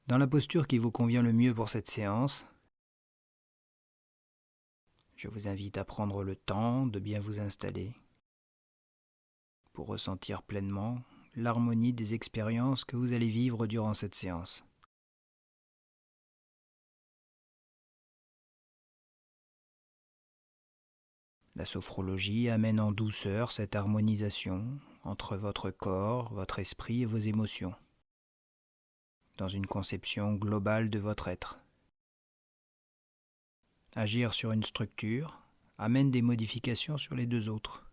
Dans la posture qui vous convient le mieux pour cette séance, je vous invite à prendre le temps de bien vous installer pour ressentir pleinement l'harmonie des expériences que vous allez vivre durant cette séance. La sophrologie amène en douceur cette harmonisation entre votre corps, votre esprit et vos émotions, dans une conception globale de votre être. Agir sur une structure amène des modifications sur les deux autres.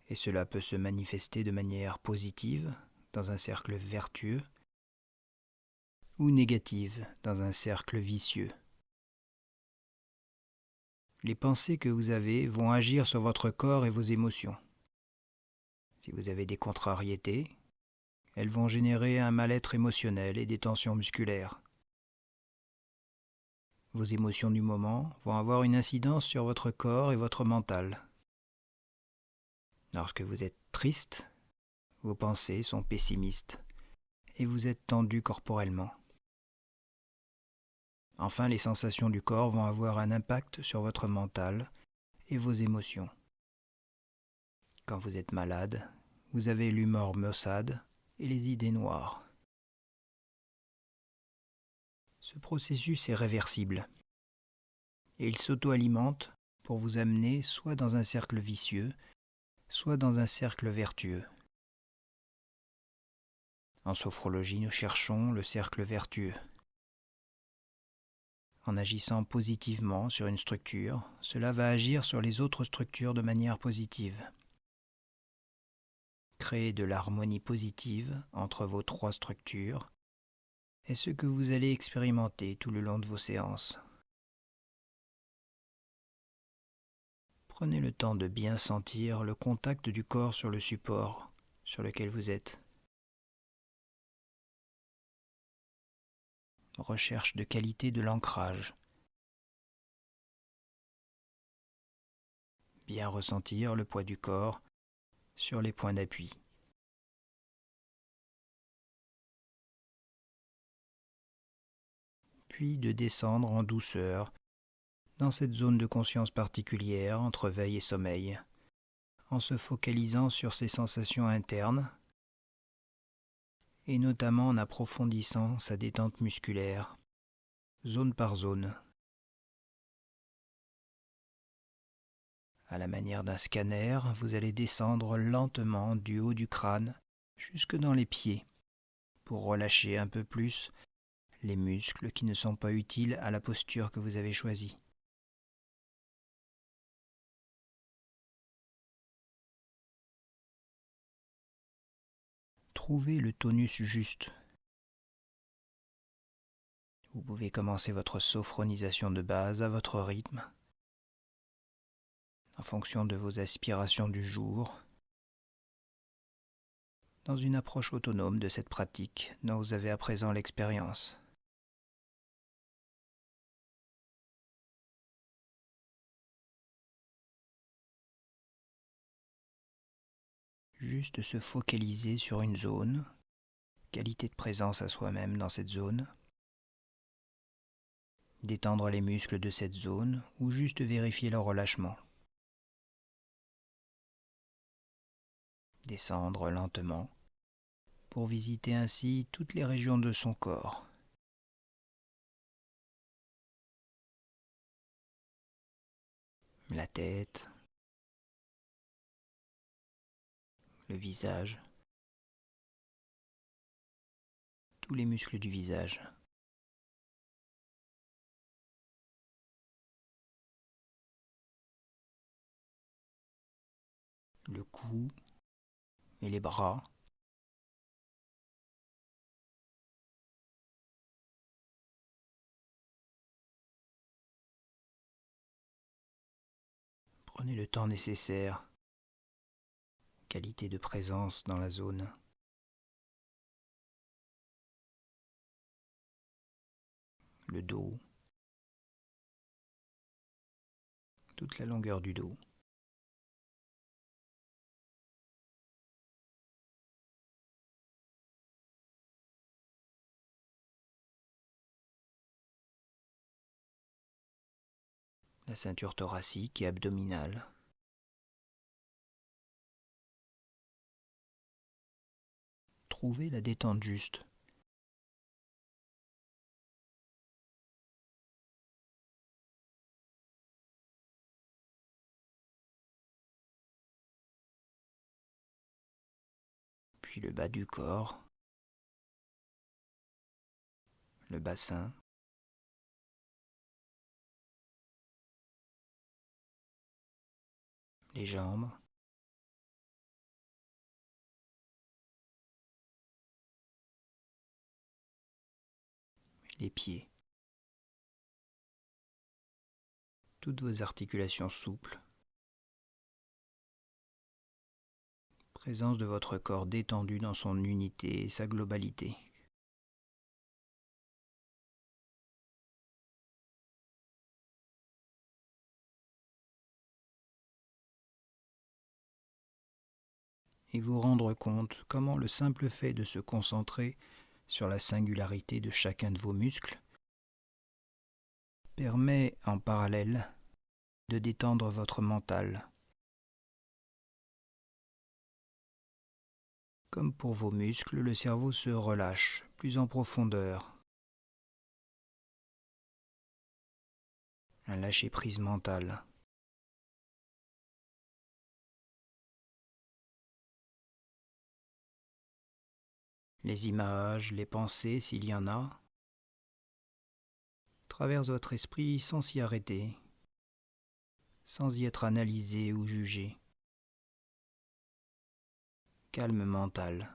Et cela peut se manifester de manière positive dans un cercle vertueux ou négative dans un cercle vicieux. Les pensées que vous avez vont agir sur votre corps et vos émotions. Si vous avez des contrariétés, elles vont générer un mal-être émotionnel et des tensions musculaires. Vos émotions du moment vont avoir une incidence sur votre corps et votre mental. Lorsque vous êtes triste, vos pensées sont pessimistes et vous êtes tendu corporellement. Enfin, les sensations du corps vont avoir un impact sur votre mental et vos émotions. Quand vous êtes malade, vous avez l'humeur maussade et les idées noires. Ce processus est réversible et il s'auto-alimente pour vous amener soit dans un cercle vicieux, soit dans un cercle vertueux. En sophrologie, nous cherchons le cercle vertueux. En agissant positivement sur une structure, cela va agir sur les autres structures de manière positive. Créer de l'harmonie positive entre vos trois structures est ce que vous allez expérimenter tout le long de vos séances. Prenez le temps de bien sentir le contact du corps sur le support sur lequel vous êtes. Recherche de qualité de l'ancrage. Bien ressentir le poids du corps sur les points d'appui. Puis de descendre en douceur dans cette zone de conscience particulière entre veille et sommeil, en se focalisant sur ses sensations internes et notamment en approfondissant sa détente musculaire, zone par zone. À la manière d'un scanner, vous allez descendre lentement du haut du crâne jusque dans les pieds pour relâcher un peu plus les muscles qui ne sont pas utiles à la posture que vous avez choisie. Trouvez le tonus juste. Vous pouvez commencer votre sophronisation de base à votre rythme, en fonction de vos aspirations du jour, dans une approche autonome de cette pratique dont vous avez à présent l'expérience. Juste se focaliser sur une zone, qualité de présence à soi-même dans cette zone, détendre les muscles de cette zone ou juste vérifier leur relâchement. Descendre lentement pour visiter ainsi toutes les régions de son corps. La tête, le visage, tous les muscles du visage. Le cou et les bras. Prenez le temps nécessaire, qualité de présence dans la zone. Le dos, toute la longueur du dos. la ceinture thoracique et abdominale. Trouvez la détente juste. Puis le bas du corps, le bassin, les jambes, les pieds. Toutes vos articulations souples. Présence de votre corps détendu dans son unité et sa globalité. Et vous rendre compte comment le simple fait de se concentrer sur la singularité de chacun de vos muscles permet en parallèle de détendre votre mental. Comme pour vos muscles, le cerveau se relâche plus en profondeur. Un lâcher-prise mental. Les images, les pensées, s'il y en a, traversent votre esprit sans s'y arrêter, sans y être analysé ou jugé. Calme mental.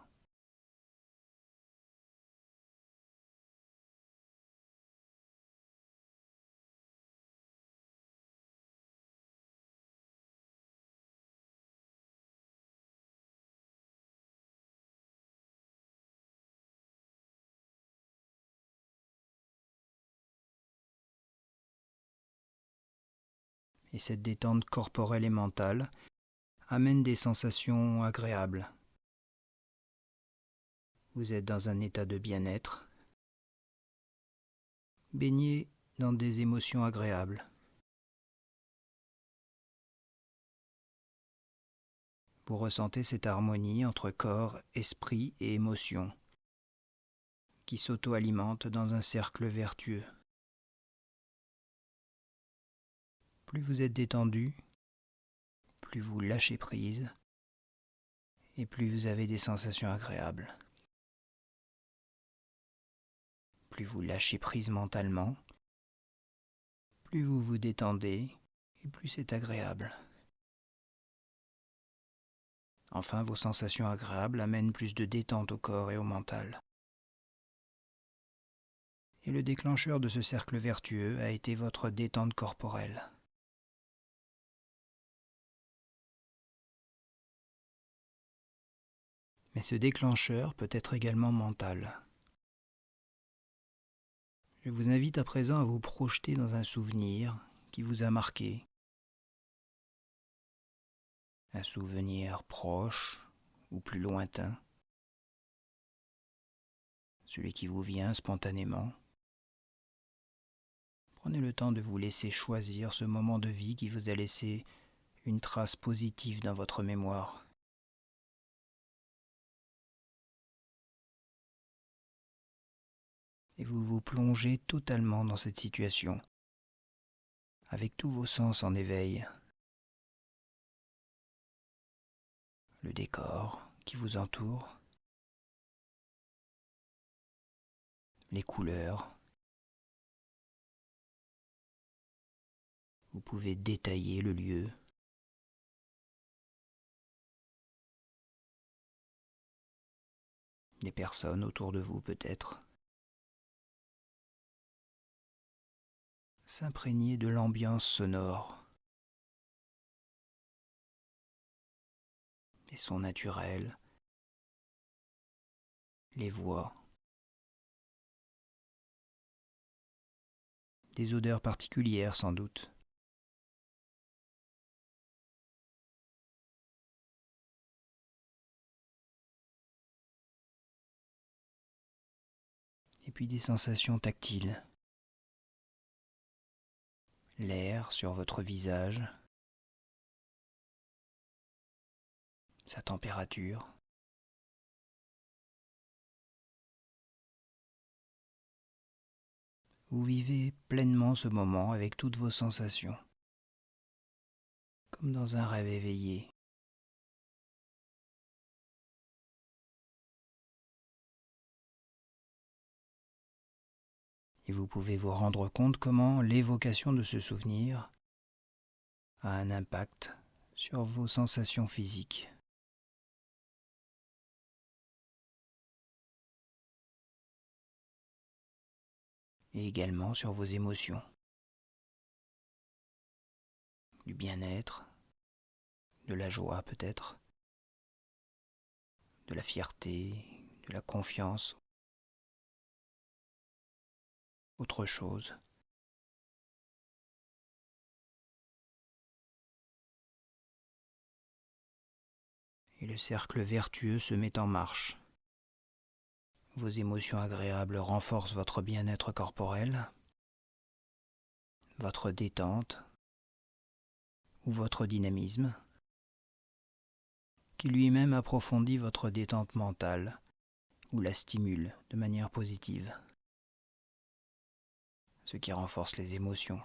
Et cette détente corporelle et mentale amène des sensations agréables. Vous êtes dans un état de bien-être, baigné dans des émotions agréables. Vous ressentez cette harmonie entre corps, esprit et émotion qui s'auto-alimente dans un cercle vertueux. Plus vous êtes détendu, plus vous lâchez prise et plus vous avez des sensations agréables. Plus vous lâchez prise mentalement, plus vous vous détendez et plus c'est agréable. Enfin, vos sensations agréables amènent plus de détente au corps et au mental. Et le déclencheur de ce cercle vertueux a été votre détente corporelle. Mais ce déclencheur peut être également mental. Je vous invite à présent à vous projeter dans un souvenir qui vous a marqué. Un souvenir proche ou plus lointain. Celui qui vous vient spontanément. Prenez le temps de vous laisser choisir ce moment de vie qui vous a laissé une trace positive dans votre mémoire. Et vous vous plongez totalement dans cette situation, avec tous vos sens en éveil. Le décor qui vous entoure, les couleurs. Vous pouvez détailler le lieu. Des personnes autour de vous peut-être. S'imprégner de l'ambiance sonore. Les sons naturels. Les voix. Des odeurs particulières sans doute. Et puis des sensations tactiles. l'air sur votre visage, sa température. Vous vivez pleinement ce moment avec toutes vos sensations, comme dans un rêve éveillé. Et vous pouvez vous rendre compte comment l'évocation de ce souvenir a un impact sur vos sensations physiques. Et également sur vos émotions, du bien-être, de la joie peut-être, de la fierté, de la confiance, autre chose. Et le cercle vertueux se met en marche. Vos émotions agréables renforcent votre bien-être corporel, votre détente ou votre dynamisme, qui lui-même approfondit votre détente mentale ou la stimule de manière positive, ce qui renforce les émotions.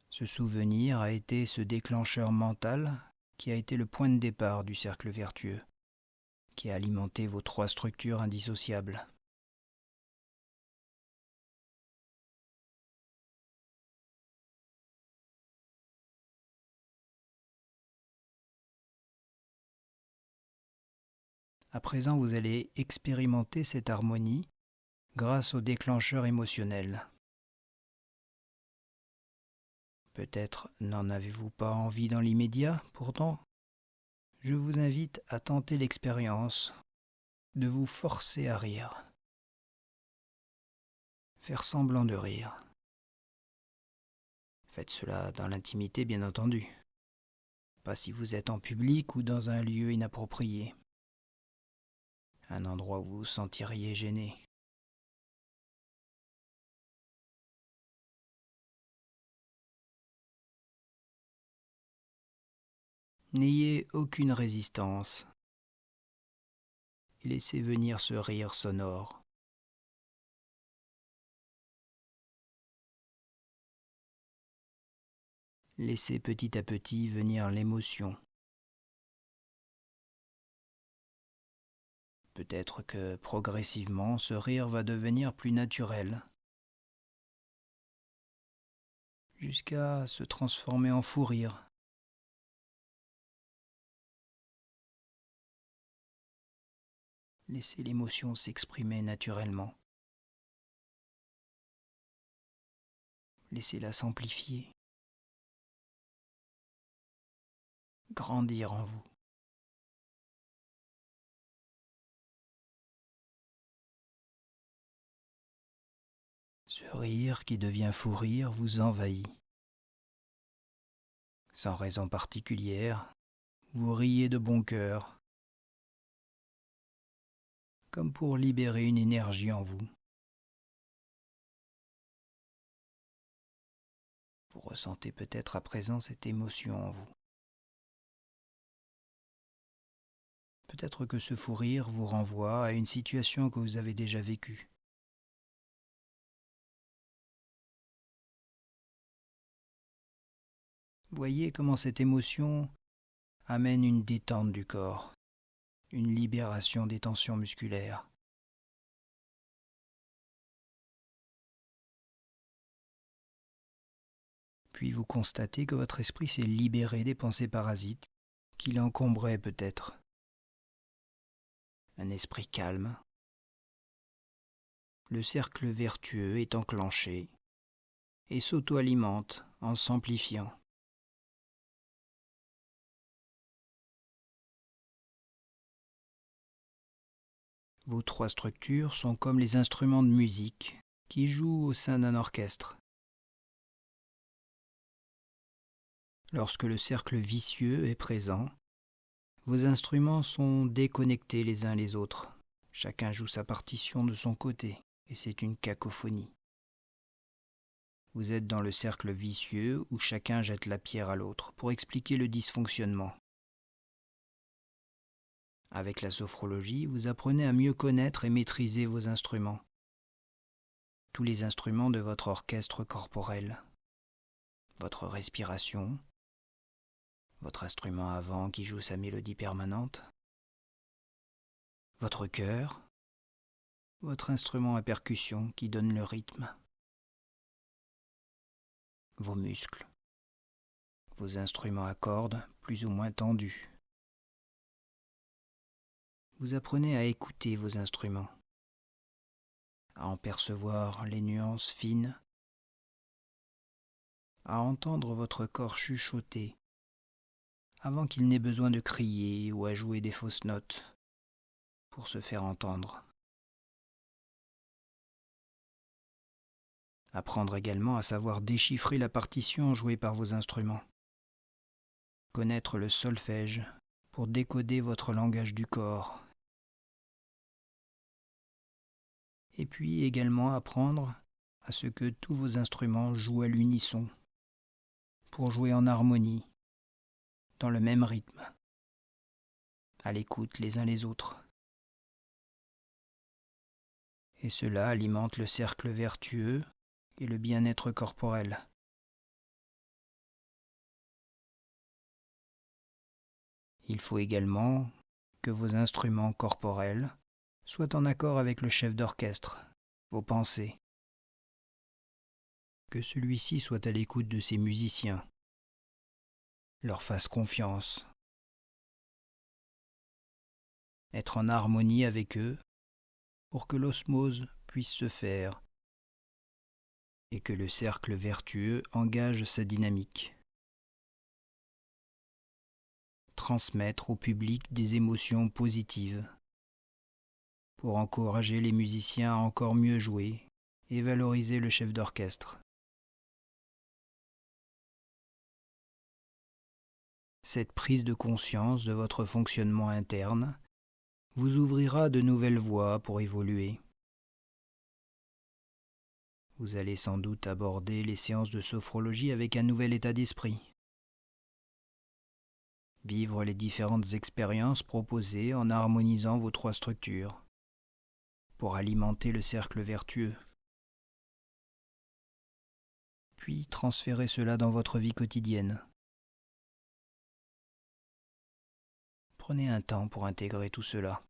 Ce souvenir a été ce déclencheur mental qui a été le point de départ du cercle vertueux, qui a alimenté vos 3 structures indissociables. À présent, vous allez expérimenter cette harmonie grâce au déclencheur émotionnel. Peut-être n'en avez-vous pas envie dans l'immédiat, pourtant, je vous invite à tenter l'expérience de vous forcer à rire. Faire semblant de rire. Faites cela dans l'intimité, bien entendu. Pas si vous êtes en public ou dans un lieu inapproprié. Un endroit où vous vous sentiriez gêné. N'ayez aucune résistance et laissez venir ce rire sonore. Laissez petit à petit venir l'émotion. Peut-être que progressivement ce rire va devenir plus naturel, jusqu'à se transformer en fou rire. Laissez l'émotion s'exprimer naturellement. Laissez-la s'amplifier, grandir en vous. Ce rire qui devient fou rire vous envahit. Sans raison particulière, vous riez de bon cœur, comme pour libérer une énergie en vous. Vous ressentez peut-être à présent cette émotion en vous. Peut-être que ce fou rire vous renvoie à une situation que vous avez déjà vécue. Voyez comment cette émotion amène une détente du corps, une libération des tensions musculaires. Puis vous constatez que votre esprit s'est libéré des pensées parasites qui l'encombraient peut-être. Un esprit calme. Le cercle vertueux est enclenché et s'auto-alimente en s'amplifiant. Vos 3 structures sont comme les instruments de musique qui jouent au sein d'un orchestre. Lorsque le cercle vicieux est présent, vos instruments sont déconnectés les uns les autres. Chacun joue sa partition de son côté et c'est une cacophonie. Vous êtes dans le cercle vicieux où chacun jette la pierre à l'autre pour expliquer le dysfonctionnement. Avec la sophrologie, vous apprenez à mieux connaître et maîtriser vos instruments. Tous les instruments de votre orchestre corporel. Votre respiration, votre instrument à vent qui joue sa mélodie permanente, votre cœur, votre instrument à percussion qui donne le rythme, vos muscles, vos instruments à cordes plus ou moins tendus. Vous apprenez à écouter vos instruments, à en percevoir les nuances fines, à entendre votre corps chuchoter avant qu'il n'ait besoin de crier ou à jouer des fausses notes pour se faire entendre. Apprendre également à savoir déchiffrer la partition jouée par vos instruments. Connaître le solfège pour décoder votre langage du corps. Et puis également apprendre à ce que tous vos instruments jouent à l'unisson, pour jouer en harmonie, dans le même rythme, à l'écoute les uns les autres. Et cela alimente le cercle vertueux et le bien-être corporel. Il faut également que vos instruments corporels soient en accord avec le chef d'orchestre, vos pensées. Que celui-ci soit à l'écoute de ses musiciens, leur fasse confiance, être en harmonie avec eux pour que l'osmose puisse se faire et que le cercle vertueux engage sa dynamique. Transmettre au public des émotions positives pour encourager les musiciens à encore mieux jouer et valoriser le chef d'orchestre. Cette prise de conscience de votre fonctionnement interne vous ouvrira de nouvelles voies pour évoluer. Vous allez sans doute aborder les séances de sophrologie avec un nouvel état d'esprit. Vivre les différentes expériences proposées en harmonisant vos 3 structures pour alimenter le cercle vertueux. Puis transférer cela dans votre vie quotidienne. Prenez un temps pour intégrer tout cela.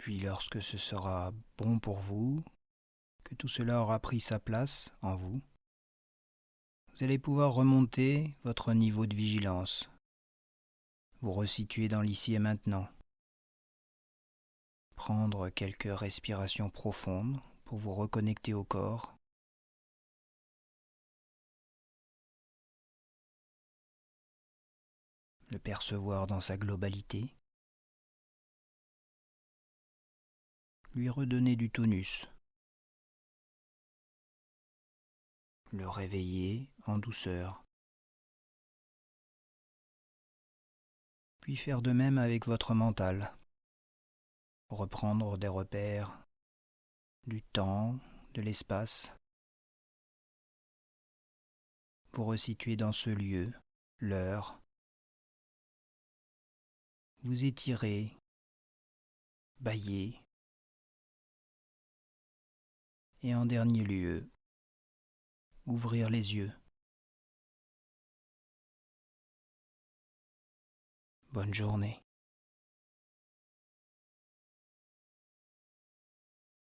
Puis lorsque ce sera bon pour vous, que tout cela aura pris sa place en vous, vous allez pouvoir remonter votre niveau de vigilance, vous resituer dans l'ici et maintenant, prendre quelques respirations profondes pour vous reconnecter au corps, le percevoir dans sa globalité, lui redonner du tonus, le réveiller en douceur, puis faire de même avec votre mental, reprendre des repères du temps, de l'espace, vous resituer dans ce lieu, l'heure, vous étirer, bâiller, et en dernier lieu, ouvrir les yeux. Bonne journée.